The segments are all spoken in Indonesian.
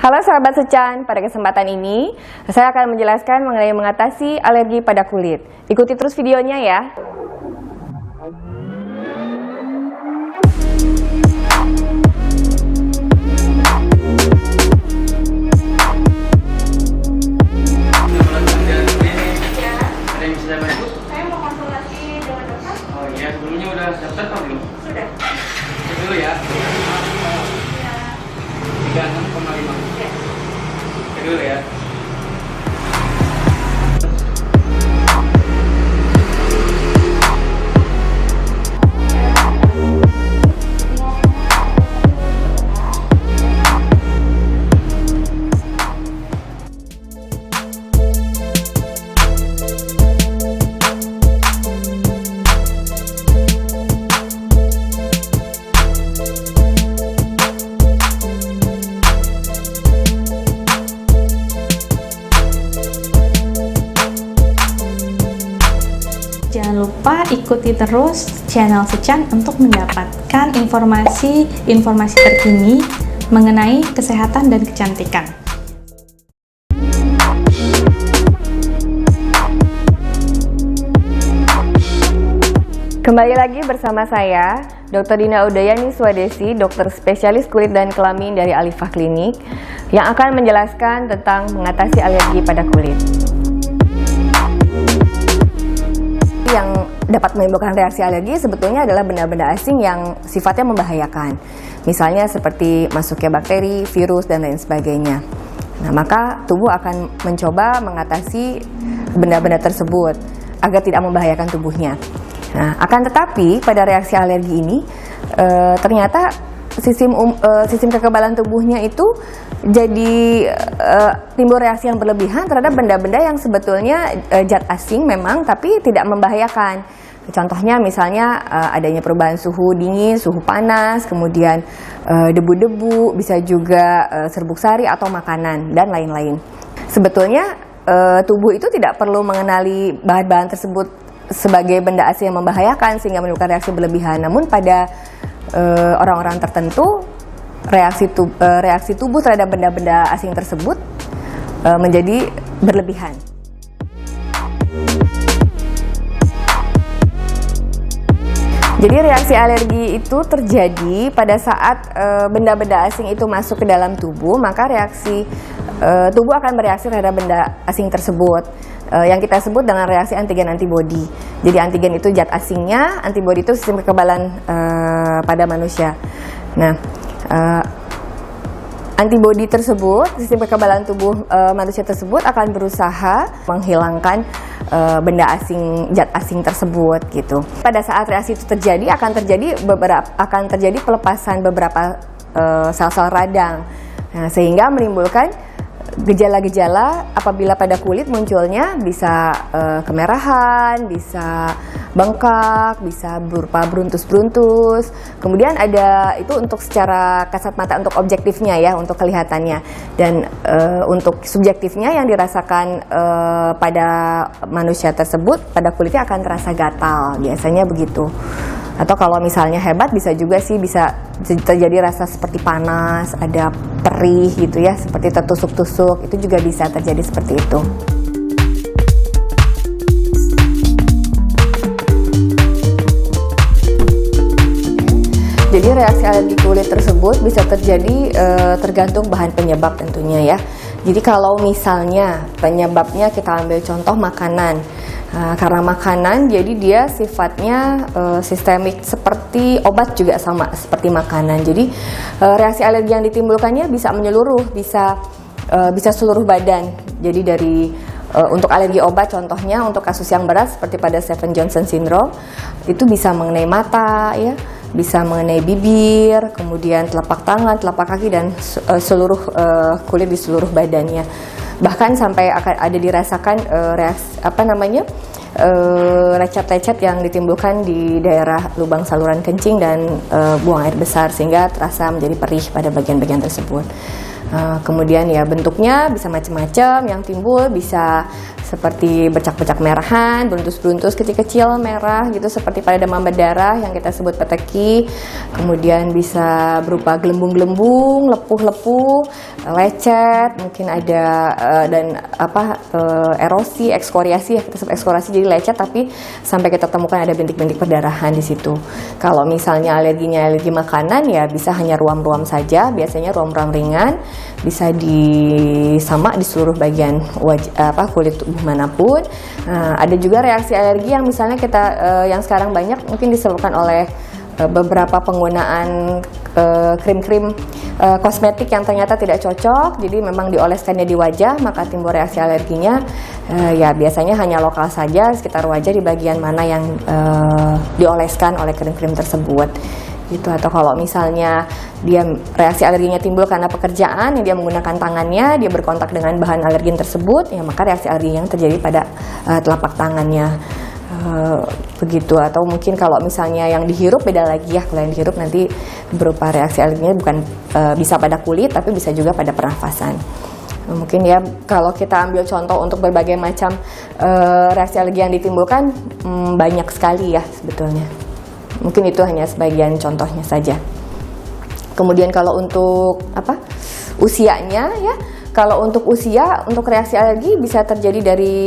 Halo sahabat Secan, pada kesempatan ini saya akan menjelaskan mengenai mengatasi alergi pada kulit. Ikuti terus videonya ya. Ada yang bisa bantu? Saya mau konsultasi dengan dokter. Oh iya, sebelumnya udah daftar atau belum? Sudah. Cek dulu ya. 36,5. Ya. Cek dulu ya. Jangan lupa ikuti terus channel Secan untuk mendapatkan informasi terkini mengenai kesehatan dan kecantikan. Kembali lagi bersama saya, Dr. Dina Udayani Swadesi, dokter spesialis kulit dan kelamin dari Alifah Klinik, yang akan menjelaskan tentang mengatasi alergi pada kulit. Yang dapat menimbulkan reaksi alergi sebetulnya adalah benda-benda asing yang sifatnya membahayakan. Misalnya seperti masuknya bakteri, virus, dan lain sebagainya. Nah, maka tubuh akan mencoba mengatasi benda-benda tersebut agar tidak membahayakan tubuhnya. Nah, akan tetapi pada reaksi alergi ini ternyata sistem kekebalan tubuhnya itu jadi timbul reaksi yang berlebihan terhadap benda-benda yang sebetulnya zat asing memang tapi tidak membahayakan. Contohnya misalnya adanya perubahan suhu dingin, suhu panas, kemudian debu-debu, bisa juga serbuk sari atau makanan dan lain-lain. Sebetulnya tubuh itu tidak perlu mengenali bahan-bahan tersebut sebagai benda asing yang membahayakan sehingga menimbulkan reaksi berlebihan. Namun pada orang-orang tertentu reaksi tubuh terhadap benda-benda asing tersebut menjadi berlebihan. Jadi reaksi alergi itu terjadi pada saat benda-benda asing itu masuk ke dalam tubuh, maka reaksi tubuh akan bereaksi terhadap benda asing tersebut. Yang kita sebut dengan reaksi antigen antibodi. Jadi antigen itu zat asingnya, antibodi itu sistem kekebalan pada manusia. Nah, antibodi tersebut, sistem kekebalan tubuh manusia tersebut akan berusaha menghilangkan benda asing, zat asing tersebut gitu. Pada saat reaksi itu terjadi akan terjadi pelepasan beberapa sel-sel radang. Nah, sehingga menimbulkan gejala-gejala apabila pada kulit munculnya bisa kemerahan, bisa bengkak, bisa berupa beruntus-beruntus. Kemudian ada itu untuk secara kasat mata untuk objektifnya ya, untuk kelihatannya. Dan untuk subjektifnya yang dirasakan pada manusia tersebut, pada kulitnya akan terasa gatal, biasanya begitu. Atau kalau misalnya hebat bisa juga sih bisa terjadi rasa seperti panas, ada perih gitu ya, seperti tertusuk-tusuk, itu juga bisa terjadi seperti itu. Jadi reaksi alergi kulit tersebut bisa terjadi tergantung bahan penyebab tentunya ya. Jadi kalau misalnya penyebabnya kita ambil contoh makanan. Karena makanan jadi dia sifatnya sistemik seperti obat juga sama seperti makanan. Jadi reaksi alergi yang ditimbulkannya bisa menyeluruh, bisa seluruh badan. Jadi dari untuk alergi obat contohnya untuk kasus yang berat seperti pada Stevens-Johnson syndrome itu bisa mengenai mata ya, bisa mengenai bibir, kemudian telapak tangan, telapak kaki dan seluruh kulit di seluruh badannya. Bahkan sampai akan ada dirasakan lecet-lecet yang ditimbulkan di daerah lubang saluran kencing dan buang air besar sehingga terasa menjadi perih pada bagian-bagian tersebut. Kemudian ya bentuknya bisa macam-macam, yang timbul bisa seperti bercak-bercak merahan, beruntus-beruntus kecil-kecil merah gitu seperti pada demam berdarah yang kita sebut peteki. Kemudian bisa berupa gelembung-gelembung, lepuh-lepuh, lecet, mungkin ada erosi, ekskoriasi ya, kita sebut ekskoriasi, jadi lecet tapi sampai kita temukan ada bintik-bintik perdarahan di situ. Kalau misalnya alerginya alergi makanan ya bisa hanya ruam-ruam saja, biasanya ruam-ruam ringan, bisa sama di seluruh bagian kulit tubuh manapun. Ada juga reaksi alergi yang misalnya yang sekarang banyak mungkin disebabkan oleh beberapa penggunaan krim-krim kosmetik yang ternyata tidak cocok, jadi memang dioleskannya di wajah maka timbul reaksi alerginya. Ya biasanya hanya lokal saja sekitar wajah di bagian mana yang dioleskan oleh krim-krim tersebut gitu. Atau kalau misalnya dia reaksi alerginya timbul karena pekerjaan yang dia menggunakan tangannya, dia berkontak dengan bahan alergen tersebut, ya maka reaksi alergi yang terjadi pada telapak tangannya. Begitu. Atau mungkin kalau misalnya yang dihirup beda lagi ya, kalau yang dihirup nanti berupa reaksi alerginya bukan bisa pada kulit tapi bisa juga pada pernafasan. Mungkin ya kalau kita ambil contoh untuk berbagai macam reaksi alergi yang ditimbulkan banyak sekali ya sebetulnya. Mungkin itu hanya sebagian contohnya saja. Kemudian kalau untuk usianya ya, kalau untuk usia, untuk reaksi alergi bisa terjadi dari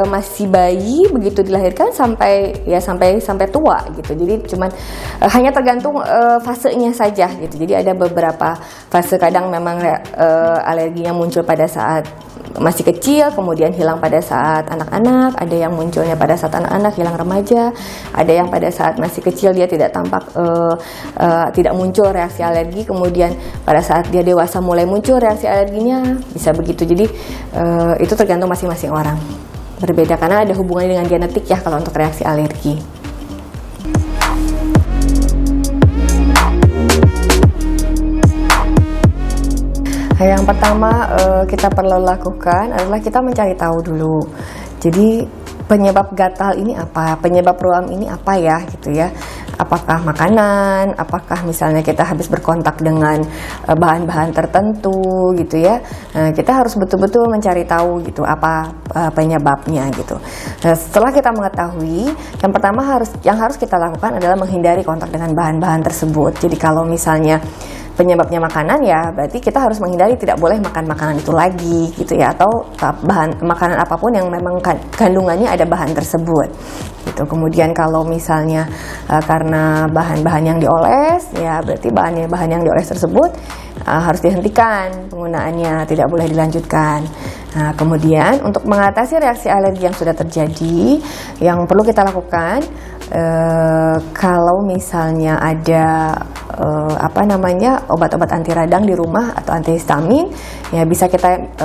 masih bayi begitu dilahirkan sampai tua gitu. Jadi cuman hanya tergantung fasenya saja gitu. Jadi ada beberapa fase, kadang memang alerginya muncul pada saat masih kecil, kemudian hilang pada saat anak-anak, ada yang munculnya pada saat anak-anak, hilang remaja, ada yang pada saat masih kecil dia tidak tampak, tidak muncul reaksi alergi, kemudian pada saat dia dewasa mulai muncul reaksi alerginya, bisa begitu. Jadi itu tergantung masing-masing orang, berbeda karena ada hubungannya dengan genetik ya kalau untuk reaksi alergi. Yang pertama kita perlu lakukan adalah kita mencari tahu dulu. Jadi penyebab gatal ini apa? Penyebab ruam ini apa ya gitu ya? Apakah makanan? Apakah misalnya kita habis berkontak dengan bahan-bahan tertentu gitu ya? Kita harus betul-betul mencari tahu gitu apa penyebabnya gitu. Setelah kita mengetahui, yang pertama yang harus kita lakukan adalah menghindari kontak dengan bahan-bahan tersebut. Jadi kalau misalnya penyebabnya makanan ya berarti kita harus menghindari, tidak boleh makan makanan itu lagi gitu ya, atau makanan apapun yang memang kandungannya ada bahan tersebut gitu. Kemudian kalau misalnya karena bahan-bahan yang dioles ya berarti bahan yang dioles tersebut harus dihentikan penggunaannya, tidak boleh dilanjutkan. Nah, kemudian untuk mengatasi reaksi alergi yang sudah terjadi, yang perlu kita lakukan kalau misalnya ada obat-obat anti radang di rumah atau antihistamin, ya bisa kita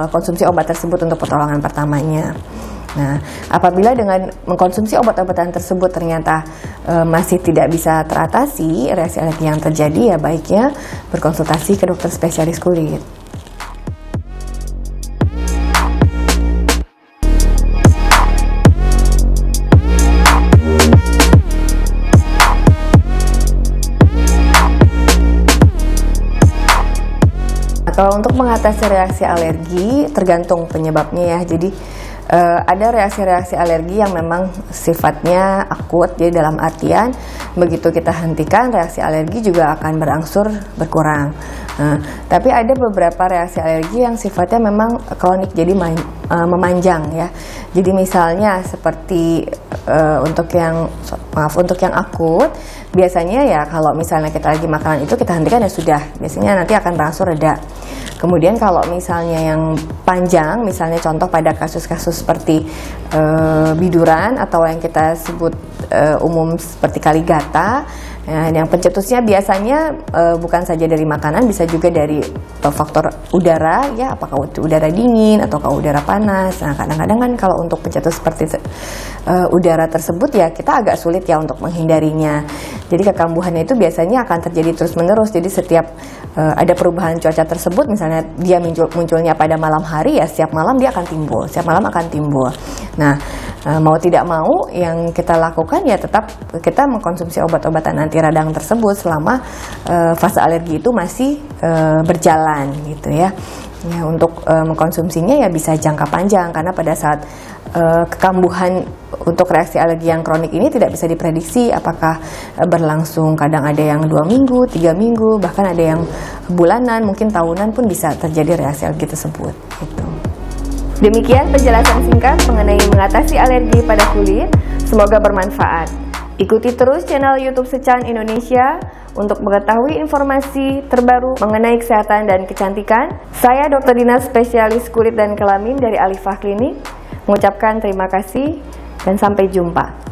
konsumsi obat tersebut untuk pertolongan pertamanya. Nah, apabila dengan mengkonsumsi obat-obatan tersebut ternyata masih tidak bisa teratasi reaksi alergi yang terjadi, ya baiknya berkonsultasi ke dokter spesialis kulit. Kalau untuk mengatasi reaksi alergi tergantung penyebabnya ya. Jadi ada reaksi-reaksi alergi yang memang sifatnya akut, jadi dalam artian begitu kita hentikan reaksi alergi juga akan berangsur berkurang. Tapi ada beberapa reaksi alergi yang sifatnya memang kronik, jadi memanjang ya. Jadi misalnya seperti untuk yang akut, biasanya ya kalau misalnya kita lagi makanan itu kita hentikan ya sudah, biasanya nanti akan berangsur reda. Kemudian kalau misalnya yang panjang, misalnya contoh pada kasus-kasus seperti biduran atau yang kita sebut umum seperti kaligata, yang pencetusnya biasanya bukan saja dari makanan, bisa juga dari faktor udara ya, apakah udara dingin ataukah udara panas. Nah, kadang-kadang kan kalau untuk pencetus seperti udara tersebut ya kita agak sulit ya untuk menghindarinya. Jadi kekambuhannya itu biasanya akan terjadi terus-menerus. Jadi setiap ada perubahan cuaca tersebut, misalnya dia munculnya pada malam hari ya, setiap malam dia akan timbul, setiap malam akan timbul. Nah, mau tidak mau yang kita lakukan ya tetap kita mengkonsumsi obat-obatan anti radang tersebut selama fase alergi itu masih berjalan gitu ya. Ya, untuk mengkonsumsinya ya bisa jangka panjang karena pada saat kekambuhan untuk reaksi alergi yang kronik ini tidak bisa diprediksi apakah berlangsung, kadang ada yang 2 minggu, 3 minggu, bahkan ada yang bulanan, mungkin tahunan pun bisa terjadi reaksi alergi tersebut gitu. Demikian penjelasan singkat mengenai mengatasi alergi pada kulit. Semoga bermanfaat. Ikuti terus channel YouTube Secan Indonesia untuk mengetahui informasi terbaru mengenai kesehatan dan kecantikan. Saya Dr. Dina, spesialis kulit dan kelamin dari Alifah Klinik, mengucapkan terima kasih dan sampai jumpa.